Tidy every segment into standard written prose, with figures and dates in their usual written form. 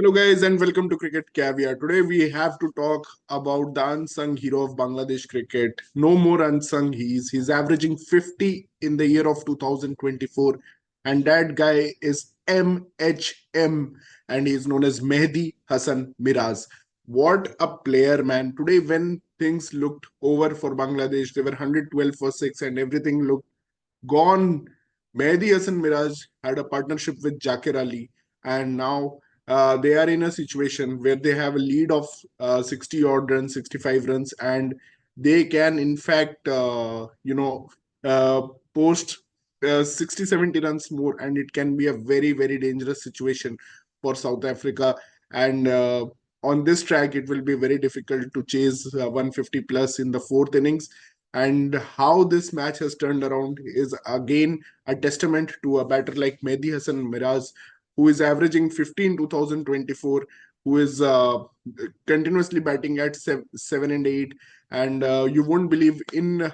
Hello, guys, and welcome to Cricket Caviar. Today, we have to talk about the unsung hero of Bangladesh cricket. No more unsung he's averaging 50 in the year of 2024, and that guy is MHM, and he is known as Mehedy Hasan Miraz. What a player, man! Today, when things looked over for Bangladesh, they were 112 for 6, and everything looked gone. Mehdi Hasan Miraj had a partnership with Jakir Ali, and now they are in a situation where they have a lead of 60 odd runs, 65 runs, and they can, in fact, uh, post 60, 70 runs more, and it can be a very, very dangerous situation for South Africa. And on this track, it will be very difficult to chase 150 plus in the fourth innings, and how this match has turned around is again a testament to a batter like Mehdi Hasan Miraz, who is averaging 15 2024, who is continuously batting at 7 and 8. And you won't believe in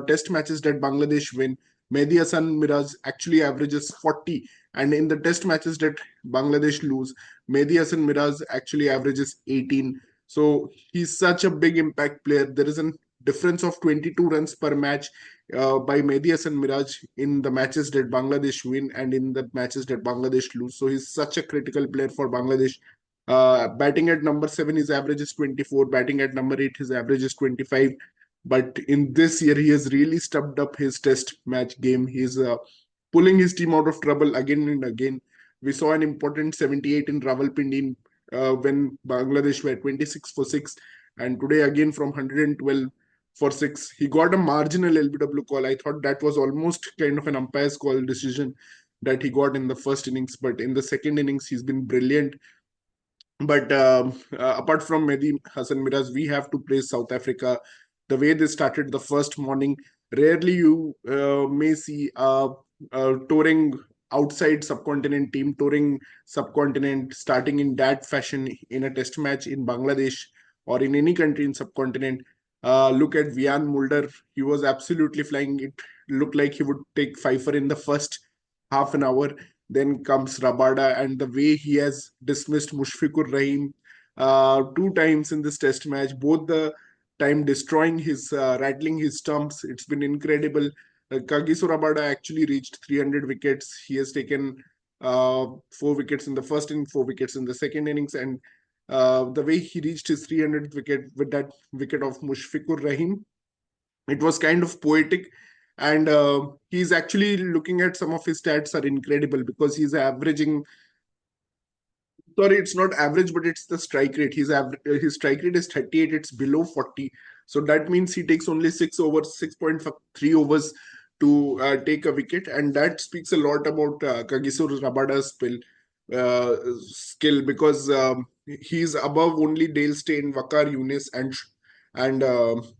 test matches that Bangladesh win, Mehdi Hasan Miraz actually averages 40. And in the test matches that Bangladesh lose, Mehdi Hasan Miraz actually averages 18. So he's such a big impact player. There is an difference of 22 runs per match by Mehdi Hasan Miraj in the matches that Bangladesh win and in the matches that Bangladesh lose. So he's such a critical player for Bangladesh. Batting at number 7, his average is 24. Batting at number 8, his average is 25. But in this year, he has really stepped up his test match game. He's pulling his team out of trouble again and again. We saw an important 78 in Rawalpindi when Bangladesh were 26 for 6. And today, again, from 112 for 6. He got a marginal LBW call. I thought that was almost kind of an umpire's call decision that he got in the first innings. But in the second innings, he's been brilliant. But apart from Mehdi Hasan Miraz, we have to praise South Africa. The way they started the first morning, rarely you may see a touring outside subcontinent team, touring subcontinent, starting in that fashion in a test match in Bangladesh or in any country in subcontinent. Look at Vian Mulder. He was absolutely flying. It looked like he would take Pfeiffer in the first half an hour. Then comes Rabada, and the way he has dismissed Mushfiqur Rahim two times in this test match, both the time destroying his, rattling his stumps. It's been incredible. Kagiso Rabada actually reached 300 wickets. He has taken 4 wickets in the first inning, 4 wickets in the second innings, and the way he reached his 300th wicket with that wicket of Mushfiqur Rahim, it was kind of poetic. And he's actually looking at some of his stats are incredible because he's averaging, sorry, it's not average, but it's the strike rate. His strike rate is 38. It's below 40. So that means he takes only 6 overs, 6.3 overs to take a wicket, and that speaks a lot about Kagiso Rabada's skill, because he's above only Dale Steyn, Wakar Yunis, and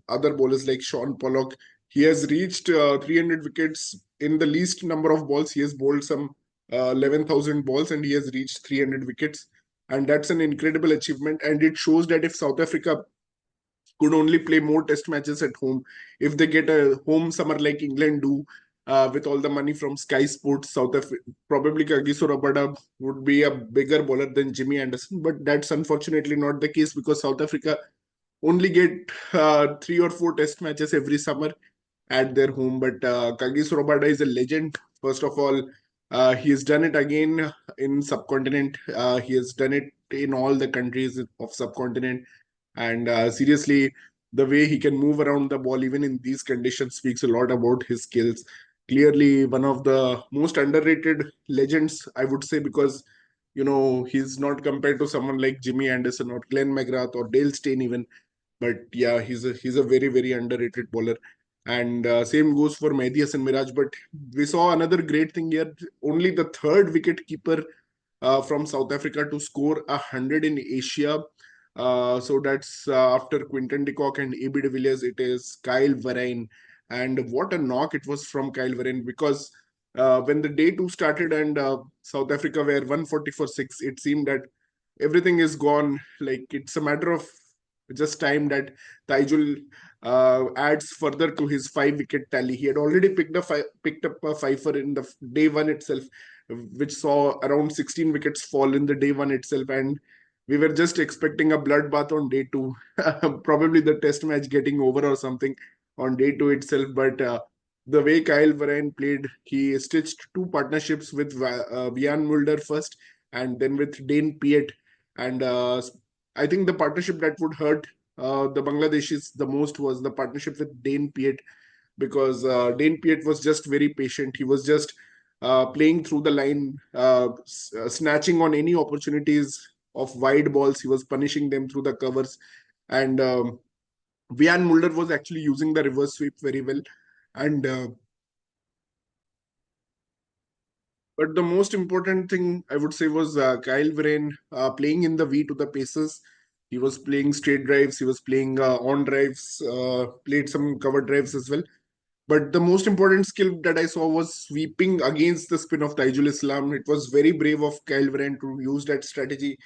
other bowlers like Sean Pollock. He has reached 300 wickets in the least number of balls. He has bowled some 11,000 balls, and he has reached 300 wickets. And that's an incredible achievement. And it shows that if South Africa could only play more test matches at home, if they get a home summer like England do, with all the money from Sky Sports, probably Kagiso Rabada would be a bigger bowler than Jimmy Anderson. But that's unfortunately not the case because South Africa only get 3 or 4 test matches every summer at their home. But Kagiso Rabada is a legend. First of all, he has done it again in subcontinent. He has done it in all the countries of subcontinent. And seriously, the way he can move around the ball even in these conditions speaks a lot about his skills. Clearly, one of the most underrated legends, I would say, because he's not compared to someone like Jimmy Anderson or Glenn McGrath or Dale Steyn even. But yeah, he's a very, very underrated bowler. And same goes for Mehdi Hasan Miraj. But we saw another great thing here. Only the third wicket keeper from South Africa to score 100 in Asia. So that's after Quinton de Kock and AB de Villiers, it is Kyle Verreyne. And what a knock it was from Kyle Verreyne, because when the day two started and South Africa were 140 for 6, it seemed that everything is gone. Like it's a matter of just time that Taijul adds further to his 5 wicket tally. He had already picked up a Pfeiffer in the day one itself, which saw around 16 wickets fall in the day one itself. And we were just expecting a bloodbath on day two, probably the test match getting over or something on day two itself. But the way Kyle Verreyne played, he stitched two partnerships with Vian Mulder first and then with Dane Piet. And I think the partnership that would hurt the Bangladeshis the most was the partnership with Dane Piet, because Dane Piet was just very patient. He was just playing through the line, snatching on any opportunities of wide balls. He was punishing them through the covers. And Vian Mulder was actually using the reverse sweep very well. And but the most important thing I would say was Kyle Verreyne playing in the V to the paces. He was playing straight drives. He was playing on drives. Played some cover drives as well. But the most important skill that I saw was sweeping against the spin of Taijul Islam. It was very brave of Kyle Verreyne to use that strategy,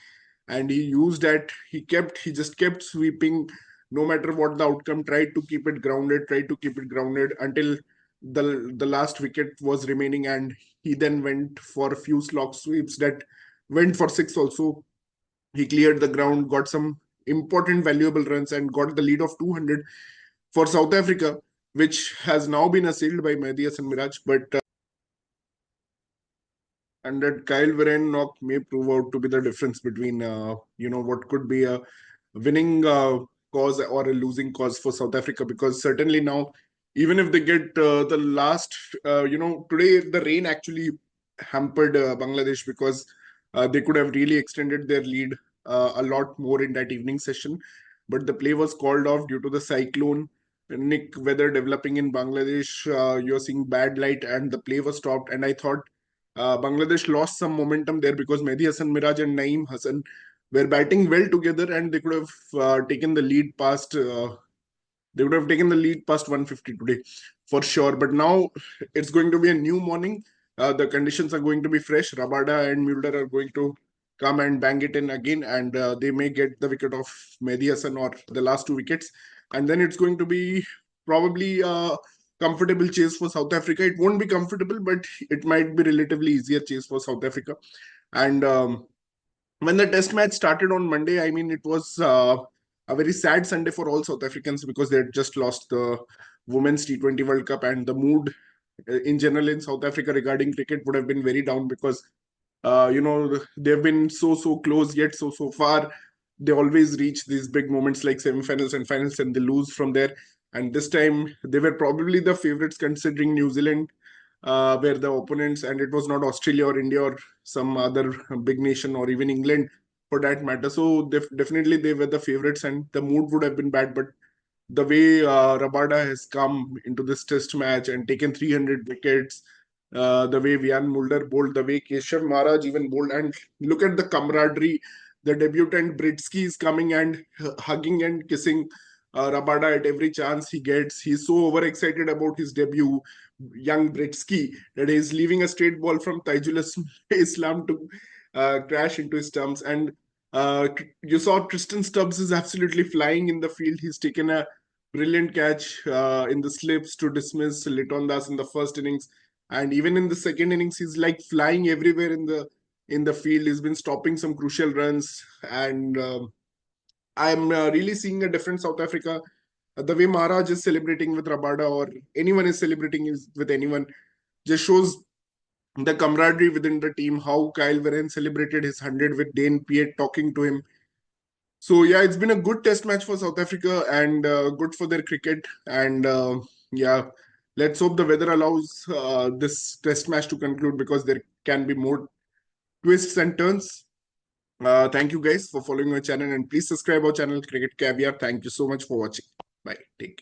and he used that. He just kept sweeping, no matter what the outcome. Tried to keep it grounded, tried to keep it grounded until the last wicket was remaining, and he then went for a few slog sweeps that went for six also. He cleared the ground, got some important valuable runs, and got the lead of 200 for South Africa, which has now been assailed by Mehedy Hasan Miraj. But and that Kyle Verreyne knock may prove out to be the difference between what could be a winning cause or a losing cause for South Africa. Because certainly now, even if they get the last, today the rain actually hampered Bangladesh, because they could have really extended their lead a lot more in that evening session. But the play was called off due to the cyclone Nick weather developing in Bangladesh. You're seeing bad light, and the play was stopped. And I thought Bangladesh lost some momentum there, because Mehedy Hasan Miraj and Naeem Hassan were batting well together, and they could have taken the lead past. They would have taken the lead past 150 today for sure. But now it's going to be a new morning. The conditions are going to be fresh. Rabada and Mulder are going to come and bang it in again, and they may get the wicket of Mehdi Hasan or the last two wickets. And then it's going to be probably a comfortable chase for South Africa. It won't be comfortable, but it might be relatively easier chase for South Africa. And when the test match started on Monday, I mean, it was a very sad Sunday for all South Africans, because they had just lost the Women's T20 World Cup, and the mood in general in South Africa regarding cricket would have been very down, because they've been so close, yet so far. They always reach these big moments like semi-finals and finals, and they lose from there. And this time they were probably the favorites, considering New Zealand were the opponents, and it was not Australia or India or some other big nation, or even England for that matter. So definitely they were the favorites, and the mood would have been bad. But the way Rabada has come into this test match and taken 300 wickets, the way Vian Mulder bowled, the way Keshav Maharaj even bowled, and look at the camaraderie. The debutant Britsky is coming and hugging and kissing Rabada at every chance he gets. He's so overexcited about his debut, young Britsky, that he's leaving a straight ball from Taijul Islam to crash into his stumps. And you saw Tristan Stubbs is absolutely flying in the field. He's taken a brilliant catch in the slips to dismiss Liton Das in the first innings, and even in the second innings, he's like flying everywhere in the field. He's been stopping some crucial runs, and I'm really seeing a different South Africa. The way Maharaj is celebrating with Rabada, or anyone is celebrating with anyone, just shows the camaraderie within the team. How Kyle Verreyne celebrated his 100 with Dane Piet talking to him. So yeah, it's been a good test match for South Africa, and good for their cricket. And yeah, let's hope the weather allows this test match to conclude, because there can be more twists and turns. Thank you guys for following our channel, and please subscribe our channel Cricket Caviar. Thank you so much for watching. Bye. Take care.